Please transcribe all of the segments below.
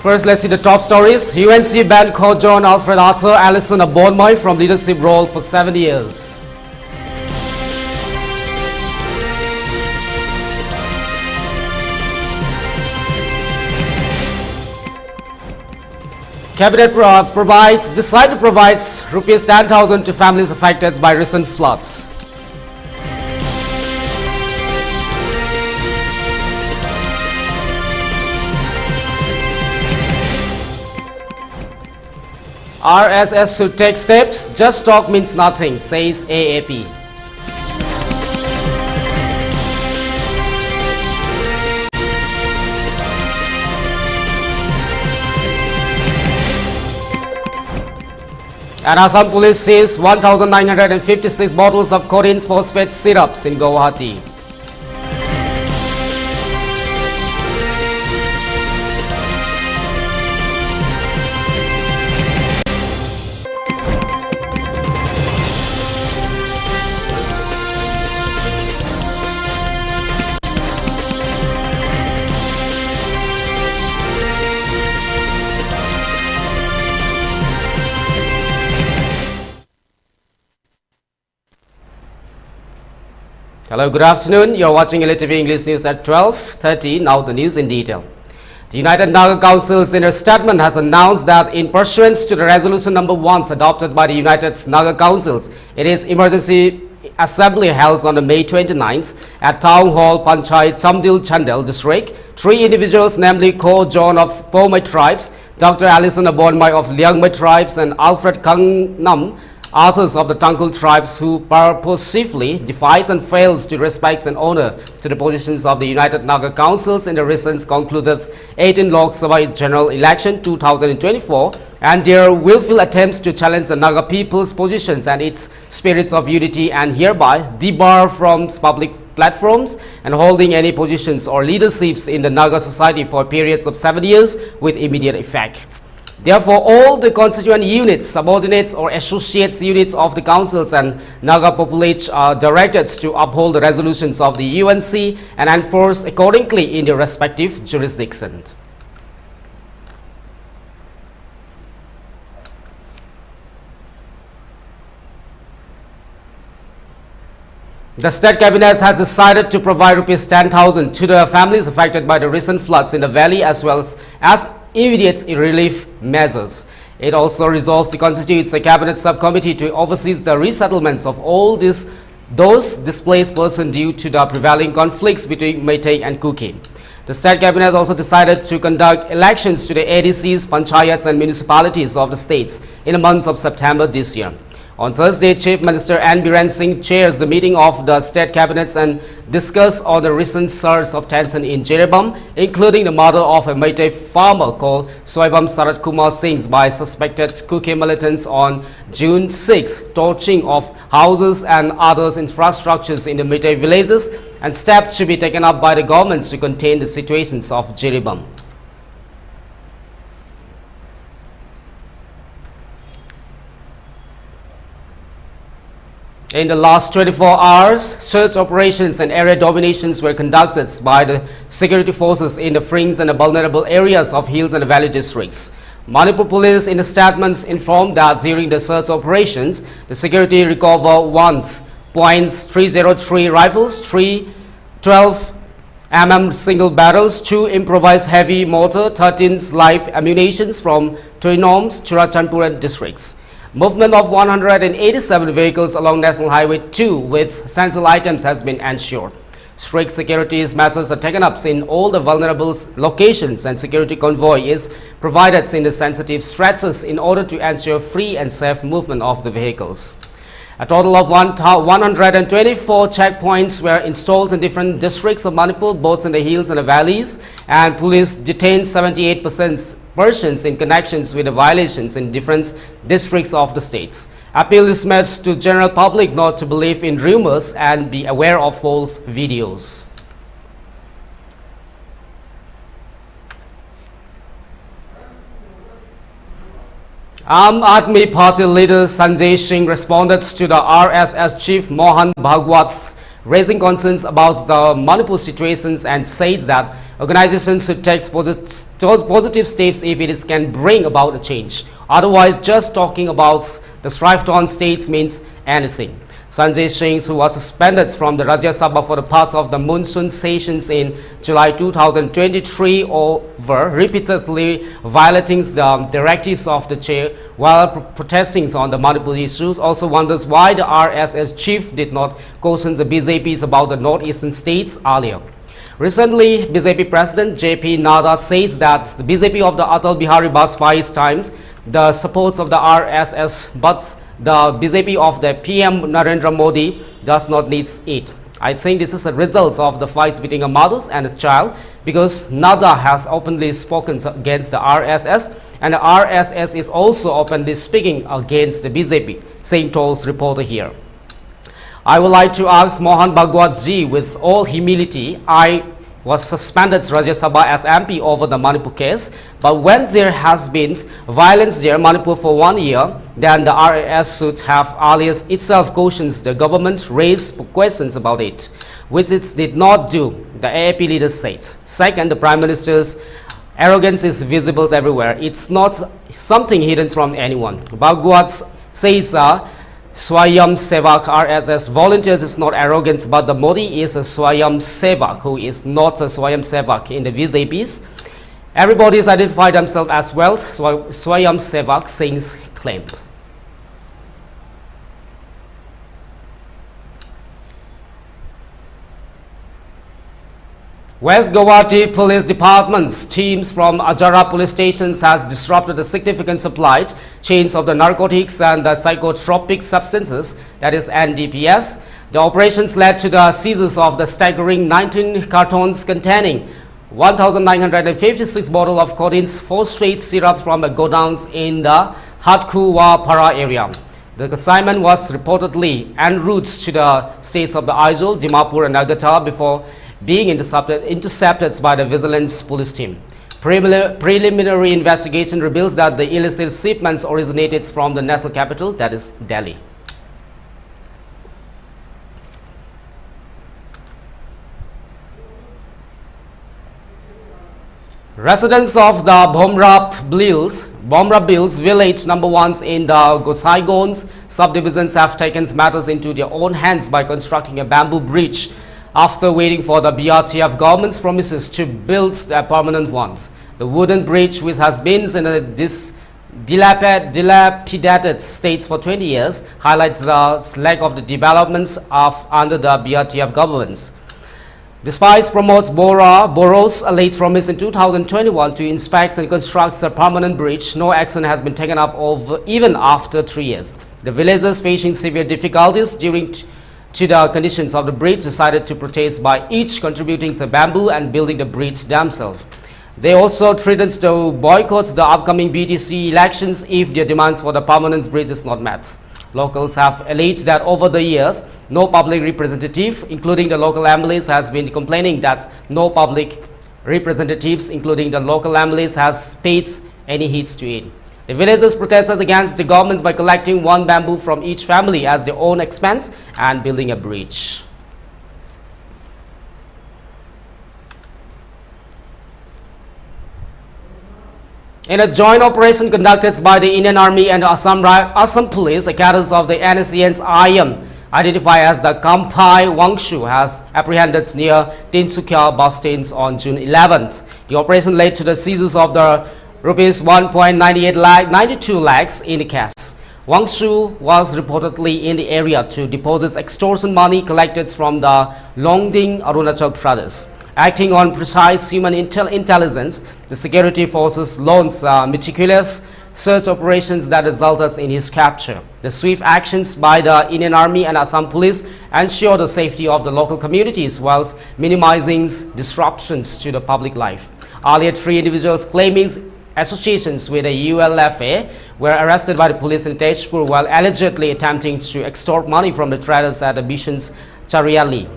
First, let's see the top stories. UNC banned co-John Alfred Arthur Allison of Panmei from leadership role for 7 years. Cabinet decided to provide rupees 10,000 to families affected by recent floods. RSS should take steps. Just talk means nothing, says AAP. And Assam police seized 1,956 bottles of codeine phosphate syrups in Guwahati. Hello, good afternoon. You're watching ELITETV English News at 12:30. Now the news in detail. The United Naga Councils in a statement has announced that in pursuance to the resolution number 1 adopted by the United Naga Councils, it is emergency assembly held on May 29th at Town Hall, Panchayat, Chamdil Chandel district. 3 individuals, namely Co-John of Panmei tribes, Dr. Allison of Panmei of Liangmei tribes, and Alfred Kangnam, authors of the Tangkul tribes, who purposefully defies and fails to respect and honor to the positions of the United Naga Councils in the recent concluded 18 Lok Sabha general election 2024 and their willful attempts to challenge the Naga people's positions and its spirits of unity, and hereby debar from public platforms and holding any positions or leaderships in the Naga society for periods of 7 years with immediate effect. Therefore, all the constituent units, subordinates or associates units of the councils and Naga populace are directed to uphold the resolutions of the UNC and enforce accordingly in their respective jurisdictions. The State Cabinet has decided to provide rupees 10,000 to the families affected by the recent floods in the valley as well as immediate relief measures. It also resolved to constitute a cabinet subcommittee to oversee the resettlements of all those displaced persons due to the prevailing conflicts between Meitei and Kuki. The State Cabinet has also decided to conduct elections to the ADCs, panchayats and municipalities of the states in the month of September this year. On Thursday, Chief Minister N. Biren Singh chairs the meeting of the State Cabinets and discuss on the recent surge of tension in Jiribam, including the murder of a Meitei farmer called Soibam Sarat Kumar Singh by suspected Kuki militants on June 6, torching of houses and other infrastructures in the Meitei villages, and steps should be taken up by the governments to contain the situations of Jiribam. In the last 24 hours, search operations and area dominations were conducted by the security forces in the fringe and the vulnerable areas of hills and valley districts. Manipur police in the statements informed that during the search operations, the security recovered 1.303 rifles, 3 12mm single barrels, 2 improvised heavy mortar, 13 live ammunitions from Toinoms, Churachandpur districts. Movement of 187 vehicles along National Highway 2 with essential items has been ensured. Strict security measures are taken up in all the vulnerable locations, and security convoy is provided in the sensitive stretches in order to ensure free and safe movement of the vehicles. A total of 124 checkpoints were installed in different districts of Manipur, both in the hills and the valleys, and police detained 78% persons in connections with the violations in different districts of the states. Appeal is made to general public not to believe in rumors and be aware of false videos. Aam Aadmi Party leader Sanjay Singh responded to the RSS chief Mohan Bhagwat's raising concerns about the Manipur situations and says that organizations should take positive steps if it can bring about a change. Otherwise, just talking about the strife-torn states means anything. Sanjay Singh, who was suspended from the Rajya Sabha for the parts of the monsoon sessions in July 2023 over repeatedly violating the directives of the chair while protesting on the Manipur issues, also wonders why the RSS chief did not caution the BJPs about the northeastern states earlier. Recently, BJP President JP Nadda says that the BJP of the Atal Bihari Vajpayee's times the supports of the RSS, but the BJP of the PM Narendra Modi does not need it. I think this is a result of the fights between a mother and a child, because Nadda has openly spoken against the RSS and the RSS is also openly speaking against the BJP, St. Paul's reporter here. I would like to ask Mohan Bhagwat ji, with all humility, I was suspended Rajya Sabha as MP over the Manipur case, but when there has been violence there in Manipur for 1 year, then the RAS should have earlier itself cautions the government raised questions about it, which it did not do, the AAP leader said. Second, the Prime Minister's arrogance is visible everywhere. It's not something hidden from anyone. Bhagwat says Swayam Sevak RSS volunteers is not arrogance, but the Modi is a Swayam Sevak who is not a Swayam Sevak in the BJPs. Everybody is identified themselves as well. Swayam Sevak Singh's claim. West Guwahati Police Department's teams from Ajara police stations has disrupted the significant supply chains of the narcotics and the psychotropic substances, that is NDPS. The operations led to the seizures of the staggering 19 cartons containing 1,956 bottles of codeine phosphate syrup from the godowns in the Hatkuwapara area. The consignment was reportedly en route to the states of the Aizawl, Dimapur and Agartala before being intercepted by the vigilance police team. Preliminary investigation reveals that the illicit shipments originated from the national capital, that is Delhi. Residents of the Bomra Bills village number 1 in the Gosaigons subdivisions have taken matters into their own hands by constructing a bamboo bridge after waiting for the BRTF government's promises to build a permanent one. The wooden bridge, which has been in a dilapidated state for 20 years, highlights the lack of the developments under the BRTF governments. Despite promotes Boro's late promise in 2021 to inspect and construct a permanent bridge, no action has been taken up even after 3 years. The villagers facing severe difficulties to the conditions of the bridge decided to protest by each contributing the bamboo and building the bridge themselves. They also threatened to boycott the upcoming BTC elections if their demands for the permanent bridge is not met. Locals have alleged that over the years, no public representative, including the local MLAs, has been complaining that no public representatives, including the local MLAs, has paid any heed to it. The villagers protested against the governments by collecting one bamboo from each family as their own expense and building a bridge. In a joint operation conducted by the Indian Army and Assam Police, a cadre of the NSCN's IM, identified as the Kampai Wangshu, has apprehended near Tinsukia bus stands on June 11th. The operation led to the seizures of the Rupees 1.92 lakhs in the cash. Wangshu was reportedly in the area to deposit extortion money collected from the Longding, Arunachal Pradesh. Acting on precise human intelligence, the security forces launched meticulous search operations that resulted in his capture. The swift actions by the Indian Army and Assam Police ensure the safety of the local communities whilst minimizing disruptions to the public life. Earlier, 3 individuals claiming associations with the ULFA were arrested by the police in Tejpur while allegedly attempting to extort money from the traders at the Bishan's Chariali.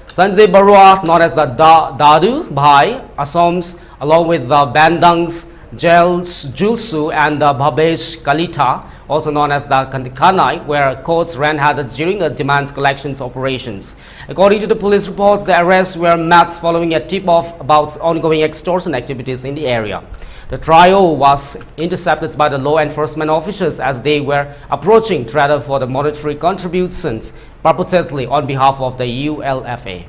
Sanjay Barua, known as the Dadu Bhai, Assam's, along with the Bandang's Julsu and the Bhabesh Kalita, also known as the Kanai, where courts ran-handed during the demands collections operations. According to the police reports, the arrests were met following a tip-off about ongoing extortion activities in the area. The trio was intercepted by the law enforcement officers as they were approaching trader for the monetary contributions, purportedly on behalf of the ULFA.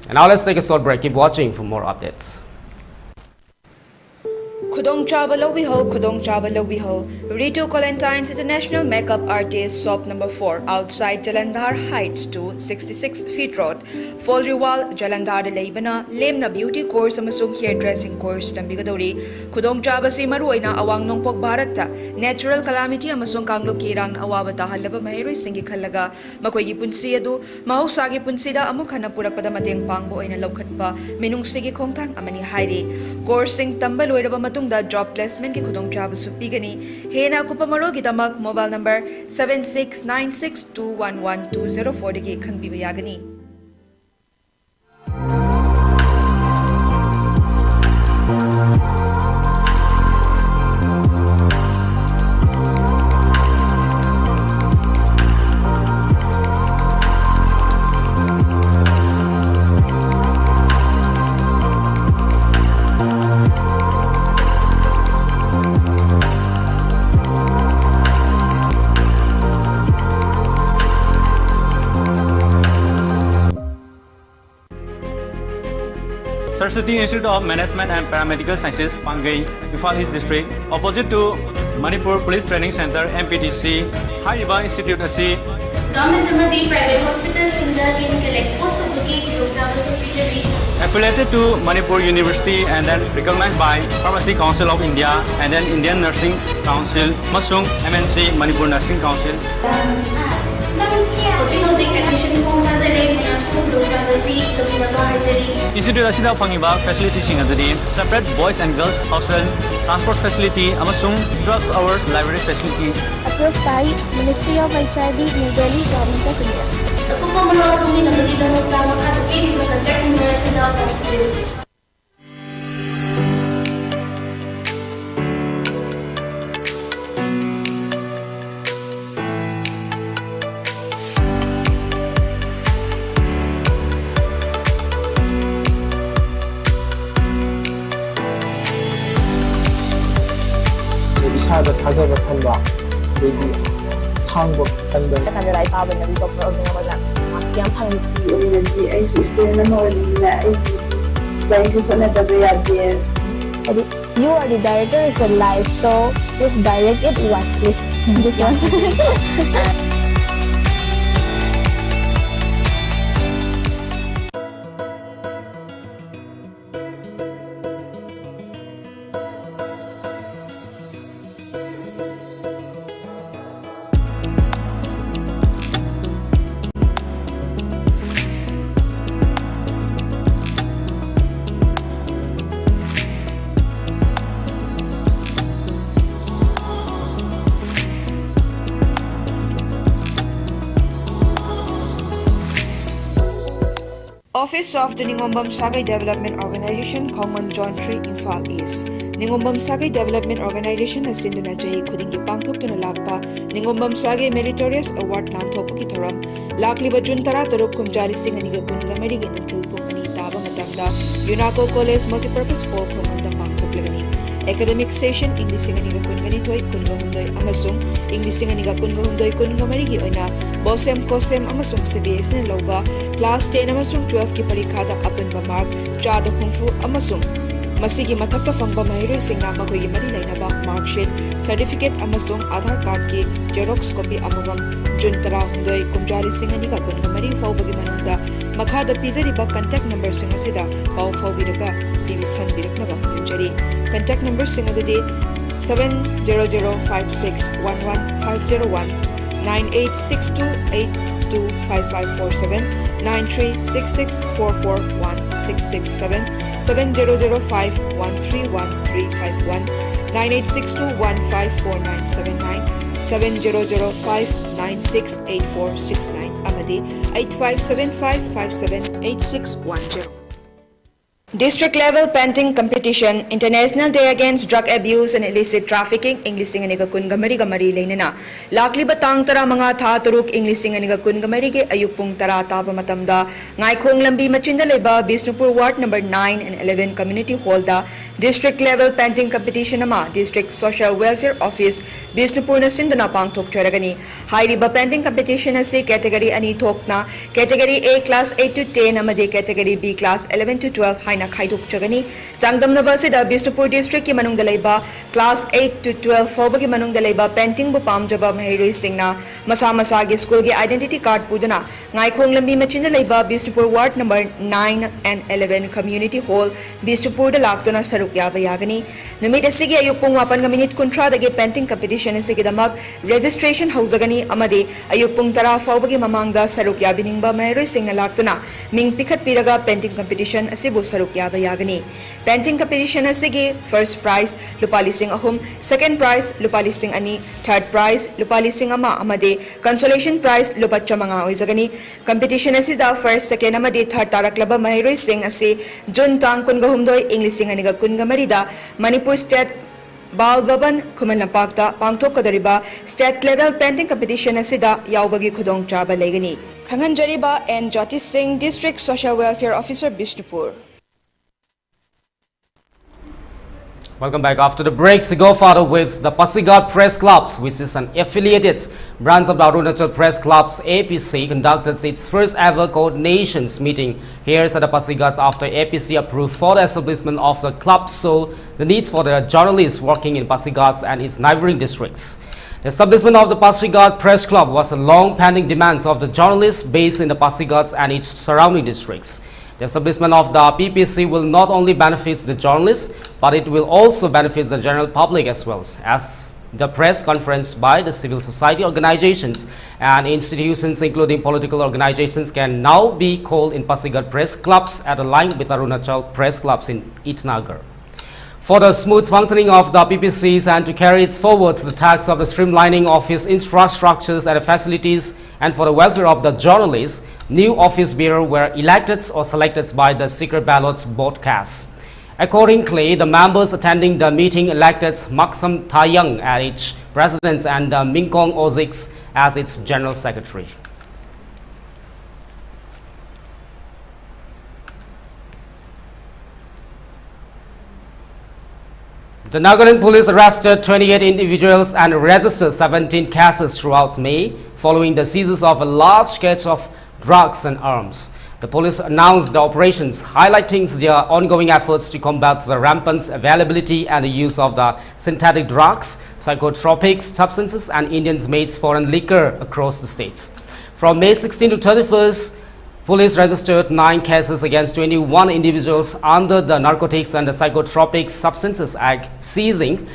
And now let's take a short break. Keep watching for more updates. Khudong Chaba Lowiho, Rito Colentine's International Makeup Artist, shop number 4, outside Jalandhar Heights to 66 Feet Road, Folriwal, Jalandhar Leibana, Lemna Beauty Course, Amasung Hairdressing Course, Tambigadori, Khudong Chaba Simaruina, Awang Nongpok Bharata, Natural Calamity, Amasung Kanglo Kirang, Awabata Halaba Mahiri, Singi Kalaga, Makoyi Punsiadu, Mahusagi Punsida, Amukana Purapada Mateng Pangbo in a Lokatpa, Minung Sigi Kongtang, Amani Hairi, Coursing Tambaloida the job placement ki khudong chaba supigani hena kupamaro gidamak mobile number 7696211204 dagi khangbiba yagani. Saraswati Institute of Management and Paramedical Sciences, Panmei, Imphal East District, opposite to Manipur Police Training Center, MPTC, High River Institute AC. Government private hospitals in the clinical exposed to cooking, affiliated to Manipur University and then recognized by Pharmacy Council of India and then Indian Nursing Council, Masung MNC Manipur Nursing Council. Admission form Institute asida pangiba facilities ingadi separate boys and girls hostel, transport facility, amasung 12 hours library facility. Approved by Ministry of HRD, New Delhi, Government of India. 이사가 다자가 판다 여기 한국 한다 kanilay paban na dito pero nga wala yang pang University ay student na mo na ay dahil sa nagbabayad you are the director of the live, so just direct it wisely. Office of the Ningombam Sagai Development Organization, Common John Tree, Imphal East. Ningombam Sagai Development Organization has seen the Najay Kudingi Pangtok to Nalakpa, Ningombam Sagai Meritorious Award Lantopuki Toram, Lakliba Juntara Torok Kumjali Sing and Nigapunga Medigan until Pumani Taba Matanda, Unaco College Multipurpose Hall Commanda Pangtok Levani. Academic Session, English and Nigakun Toy Kungamundoi Amasung, English and Nigakun Gundoi Kungamarigi Oina, Bosem Kosem Amasung CBS and Loba, Class 10 Amasung 12 Kiparikada Upin Bamark, Chada Humfu Amasung. Masigi Matakta Fangba Mahiri Singnama Koyi Marilainaba, Marksheet, Certificate Amasung, Aadhaar Card Ki, Xerox Copy Amamam, Juntara Hundoi, Kumjari Singanika Kungamari Faubagi Manunda, Makada Pizariba Contact Number Singasida, Pau Faubiraga, Divisan Biraknaba Kunjari. Contact number Singadudi 70056115501 9862825547 9366441667 7005131351 9862154979 7005 968469 amadi 8575578610. District level painting competition, International Day Against Drug Abuse and Illicit Trafficking, English and Kungamari Gamari Lenina. Lakli batang tara mga tha turuk English and Kungamari ke ayupung tara taba matamda. Ngaikong lambi machinda leba Bisnupur Ward number 9 and 11 Community Hall da district level painting competition nama District Social Welfare Office Bisnupur na sindana pangthok charagani. High riba painting competition ase category ani thokna category A class 8 to 10 amade category B class 11 to 12 high Khaiduk Chagani, Changdamnaba Sida, Bisnupur District, Manung Dalaiba, Class 8 to 12, Fobaki Manung Dalaiba, Penting Bupam Jaba Mahiri Singna, Masamasagi School Identity Card Pudana, Ngaikong Lambi Machinda Laiba, Bisnupur Ward number 9 and 11 Community Hall, Bisnupur de Laktona Sarukya Bayagani, Namida Sigi Ayupung Wapan Minute Contra the Gate Painting Competition in Sigidamak, Registration Hausagani Amade, Ayupung Tara Fobaki Mamanga Sarukya Biningba Mahiri Singna Laktona, Ming Pikat Piraga Painting Competition, Asibu Saruk. Bayagani. Painting competition asige first prize lupalising ahum, second prize lupalising ani, third prize lupalising ama amade, consolation prize lupatcha mga oizagani. Competition asida first, second amade, third taraklaba mahiroi sing ase Jun tang kun gahumdoi English sing aniga kun gamarida Manipur State Bal Baban Kumanapakta Pangtok Kadariba State Level Painting Competition asida yaubagi khudong chaba legani. Khangan Jariba and Jyoti Singh, District Social Welfare Officer, Bisnupur. Welcome back. After the break, we go further with the Pasighat Press Clubs, which is an affiliated branch of the Arunachal Press Clubs APC, conducted its first ever coordinations meeting here at the Pasighat after APC approved for the establishment of the club, so the needs for the journalists working in Pasighat and its neighboring districts. The establishment of the Pasighat Press Club was a long-pending demand of the journalists based in the Pasighat and its surrounding districts. The establishment of the PPC will not only benefit the journalists, but it will also benefit the general public as well, as the press conference by the civil society organizations and institutions, including political organizations, can now be called in Pasighat Press Clubs at a line with Arunachal Press Clubs in Itnagar. For the smooth functioning of the PPCs and to carry it forward the task of the streamlining of its infrastructures and facilities, and for the welfare of the journalists, new office bearers were elected or selected by the secret ballots broadcast. Accordingly, the members attending the meeting elected Maksam Thayang as its president and Mingkong Ozix as its general secretary. The Nagaland police arrested 28 individuals and registered 17 cases throughout May, following the seizures of a large cache of drugs and arms. The police announced the operations, highlighting their ongoing efforts to combat the rampant availability and the use of the synthetic drugs, psychotropic substances, and Indians-made foreign liquor across the states. From May 16 to 31st, police registered 9 cases against 21 individuals under the Narcotics and the Psychotropic Substances Act, seizing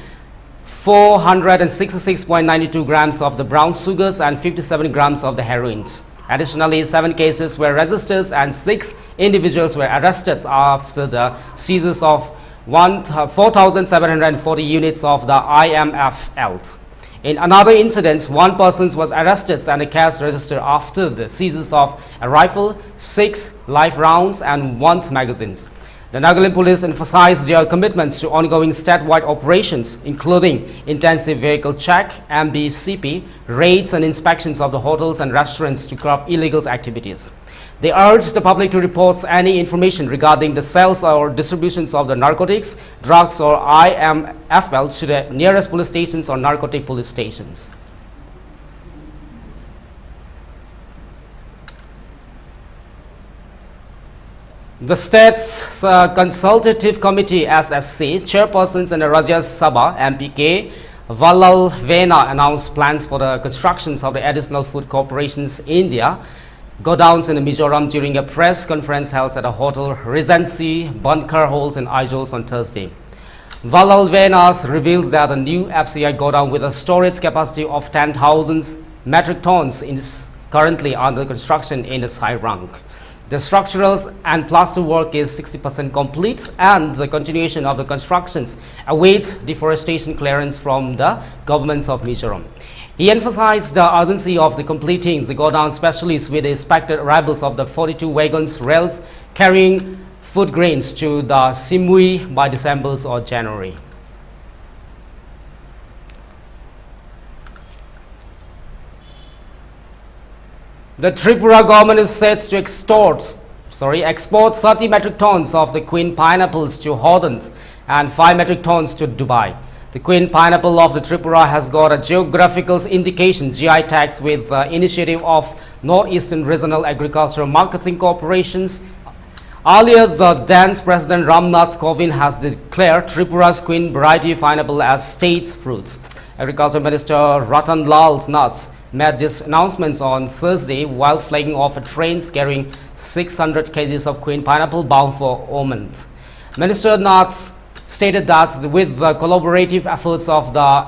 466.92 grams of the brown sugars and 57 grams of the heroin. Additionally, 7 cases were registered and 6 individuals were arrested after the seizures of 4,740 units of the IMFL. In another incident, 1 person was arrested and a case registered after the seizures of a rifle, 6 live rounds and 1 magazines. The Nagaland police emphasized their commitment to ongoing statewide operations, including intensive vehicle check, MBCP, raids and inspections of the hotels and restaurants to curb illegal activities. They urged the public to report any information regarding the sales or distributions of the narcotics, drugs or IMFL to the nearest police stations or narcotic police stations. The State's Consultative Committee SSC chairpersons and the Rajya Sabha MPK Vallal Vena announced plans for the constructions of the additional food corporations India godowns in Mizoram during a press conference held at a hotel Regency Bunker Halls in Aizawl on Thursday. Vallal Vena reveals that a new FCI godown with a storage capacity of 10,000 metric tons is currently under construction in the Sairang. The structural and plaster work is 60% complete, and the continuation of the constructions awaits deforestation clearance from the governments of Mizoram. He emphasized the urgency of the completing the go-down, especially with the expected arrivals of the 42 wagons rails carrying food grains to the Simui by December or January. The Tripura government is set to export 30 metric tons of the queen pineapples to Jordans and 5 metric tons to Dubai. The queen pineapple of the Tripura has got a geographical indication GI tags with the initiative of Northeastern Regional Agricultural Marketing Corporations. Earlier, the Dance President Ramnath Kovind has declared Tripura's queen variety pineapple as state's fruit. Agriculture Minister Ratan Lal Nath made these announcements on Thursday while flagging off a train carrying 600 kgs of queen pineapple bound for Oman. Minister Nath stated that with the collaborative efforts of the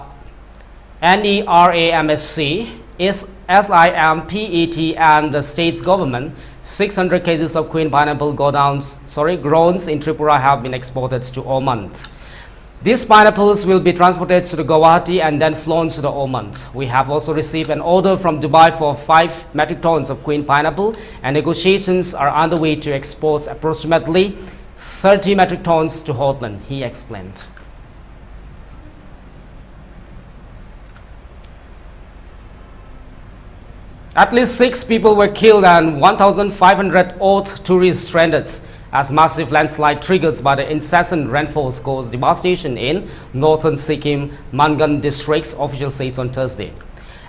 NERAMSC, SIMPET and the state's government, 600 kgs of queen pineapple grown in Tripura have been exported to Oman. These pineapples will be transported to the Guwahati and then flown to the Oman. We have also received an order from Dubai for 5 metric tons of queen pineapple, and negotiations are underway to export approximately 30 metric tons to Hortland, he explained. At least 6 people were killed and 1,500 odd tourists stranded as massive landslide triggered by the incessant rainfalls caused devastation in northern Sikkim, Mangan districts, officials said on Thursday.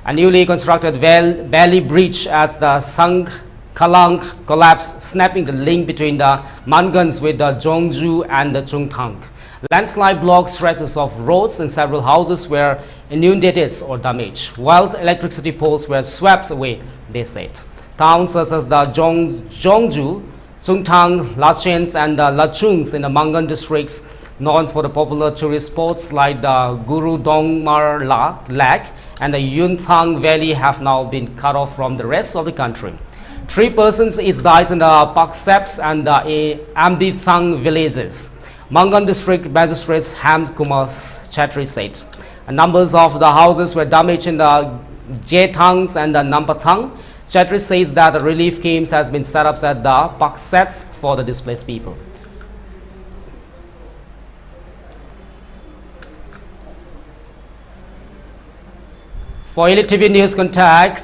A newly constructed valley bridge at the Sangkalang collapsed, snapping the link between the Mangans with the Jongju and the Chungthang. Landslide blocked stretches of roads and several houses were inundated or damaged, whilst electricity poles were swept away, they said. Towns such as the Jongju, Chungthang, Lachens and the Lachungs in the Mangan districts, known for the popular tourist spots like the Guru Dongmar Lake and the Yunthang Valley, have now been cut off from the rest of the country. 3 persons each died in the Pakseps and the Ambithang villages. Mangan district magistrates Ham Kumar Chatri said. Numbers of the houses were damaged in the Jetangs and the Nampathang. Chatri says that the relief camps has been set up at the Paksets for the displaced people. For ELITETV News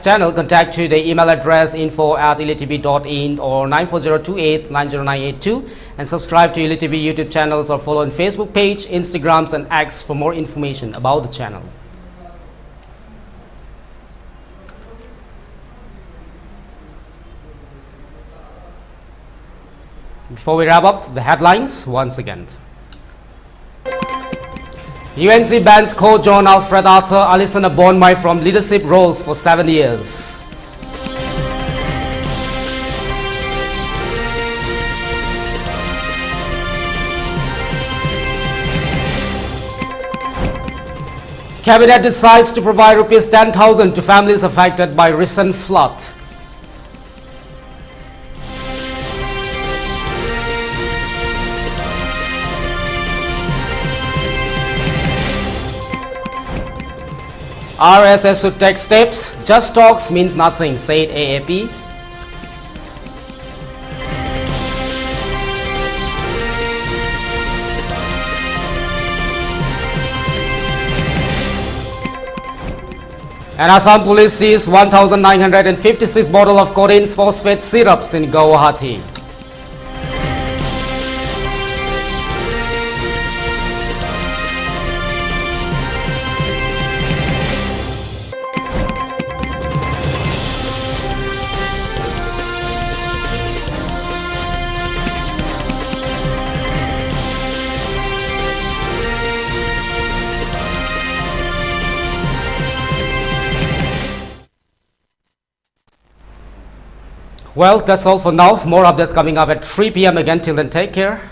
channel, contact to the email address info@elitetv.in or 94028-90982 and subscribe to ELITETV YouTube channels or follow on Facebook page, Instagrams and X for more information about the channel. Before we wrap up, the headlines once again. UNC bans co-John Alfred Arthur Allison Panmei from leadership roles for 7 years. Cabinet decides to provide Rs 10,000 to families affected by recent flood. RSS should take steps. Just talks means nothing, said AAP. And Assam police seized 1,956 bottles of codeine phosphate syrups in Guwahati. Well, that's all for now. More updates coming up at 3 p.m. again. Till then, take care.